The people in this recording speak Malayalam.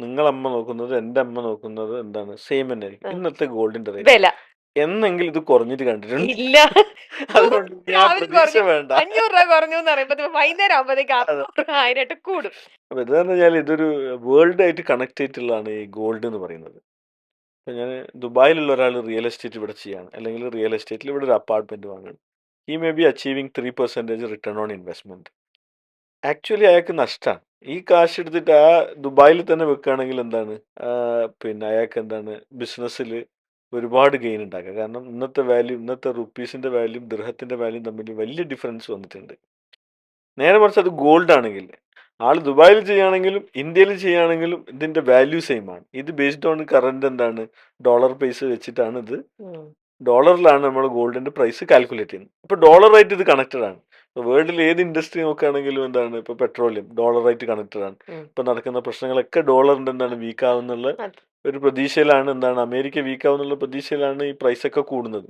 നിങ്ങളമ്മ നോക്കുന്നത്, എൻ്റെ അമ്മ നോക്കുന്നത് എന്താണ്? സെയിം തന്നെയായിരിക്കും. ഇന്നത്തെ ഗോൾഡിന്റെ റേറ്റ്. വില എന്നെങ്കിലും ഇത് കുറഞ്ഞിട്ട് കണ്ടിട്ടുണ്ട്? ഇല്ല. അതുകൊണ്ട് ഇനി ആ രാവിലെ പ്രതീക്ഷ കുറഞ്ഞു വേണ്ട. 500 രൂപ കുറഞ്ഞു എന്ന് പറയുമ്പോ വൈകുന്നേരം ആകുമ്പോഴത്തേക്ക് അതെ. 1000 കൂടും. അപ്പൊ ഇതെന്ന് പറഞ്ഞാൽ ഇതൊരു വേൾഡ് ആയിട്ട് കണക്ട് ചെയ്തിട്ടുള്ളതാണ് ഈ ഗോൾഡ് എന്ന് പറയുന്നത്. ഇപ്പൊ ഞാൻ ദുബായിലുള്ള ഒരാൾ റിയൽ എസ്റ്റേറ്റ് ഇവിടെ ചെയ്യാണ്, അല്ലെങ്കിൽ റിയൽ എസ്റ്റേറ്റിൽ ഇവിടെ ഒരു അപ്പാർട്ട്മെന്റ് വാങ്ങുകയാണ്. He may be achieving 3% return on investment. Actually അയാൾക്ക് നഷ്ടമാണ്. ഈ കാശ് എടുത്തിട്ട് ആ ദുബായിൽ തന്നെ വെക്കുകയാണെങ്കിൽ എന്താണ്, പിന്നെ അയാൾക്ക് എന്താണ് ബിസിനസ്സിൽ ഒരുപാട് ഗെയിൻ ഉണ്ടാക്കുക. കാരണം ഇന്നത്തെ വാല്യൂ, ഇന്നത്തെ റുപ്പീസിന്റെ വാല്യൂ ദിർഹത്തിന്റെ വാല്യൂ തമ്മിൽ വലിയ ഡിഫറൻസ് വന്നിട്ടുണ്ട്. നേരെ മറിച്ച് അത് ഗോൾഡ് ആണെങ്കിൽ ആൾ ദുബായിൽ ചെയ്യുകയാണെങ്കിലും ഇന്ത്യയിൽ ചെയ്യുകയാണെങ്കിലും ഇതിന്റെ വാല്യൂ സെയിം ആണ്. ഇത് ബേസ്ഡ് ഓൺ കറന്റ് എന്താണ് ഡോളർ പൈസ വെച്ചിട്ടാണ് ഇത്, ഡോളറിലാണ് നമ്മൾ ഗോൾഡിന്റെ പ്രൈസ് കാൽക്കുലേറ്റ് ചെയ്യുന്നത്. ഇപ്പൊ ഡോളറായിട്ട് ഇത് കണക്റ്റഡ് ആണ്. ഇപ്പൊ വേൾഡിൽ ഏത് ഇൻഡസ്ട്രി നോക്കുകയാണെങ്കിലും എന്താണ്, ഇപ്പൊ പെട്രോളിയം ഡോളറായിട്ട് കണക്റ്റഡ് ആണ്. ഇപ്പൊ നടക്കുന്ന പ്രശ്നങ്ങളൊക്കെ ഡോളറിന്റെ എന്താണ് വീക്ക് ആവുന്നുള്ള ഒരു പ്രതീക്ഷയിലാണ്, എന്താണ് അമേരിക്ക വീക്ക് ആവുന്നുള്ള പ്രതീക്ഷയിലാണ് ഈ പ്രൈസ് ഒക്കെ കൂടുന്നത്.